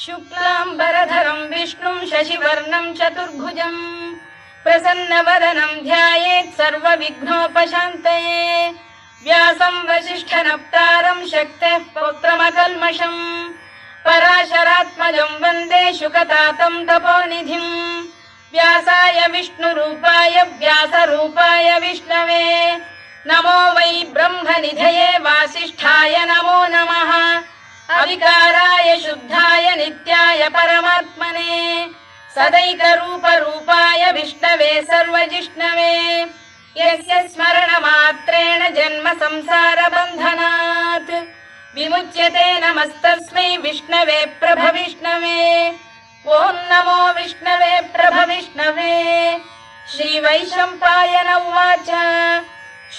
शुक्लाम्बरधरं विष्णुं शशिवर्णं चतुर्भुजं प्रसन्नवदनं ध्यायेत् सर्वविघ्नोपशान्तये व्यासं वसिष्ठनप्तारं शक्तेः पौत्रमकल्मषम् पराशरात्मजं वन्दे शुकतातं तपोनिधिं व्यासाय विष्णुरूपाय व्यासरूपाय विष्णवे नमो वै ब्रह्मनिधये वासिष्ठाय नमो नमः अविकाराय शुद्धाय नित्याय परमात्मने सदैकरूपरूपाय विष्णवे सर्वजिष्णवे यस्य स्मरणमात्रेण जन्म संसारबन्धनात् विमुच्यते नमस्तस्मै विष्णवे प्रभविष्णवे ॐ नमो विष्णवे प्रभविष्णवे। श्रीवैशम्पायन उवाच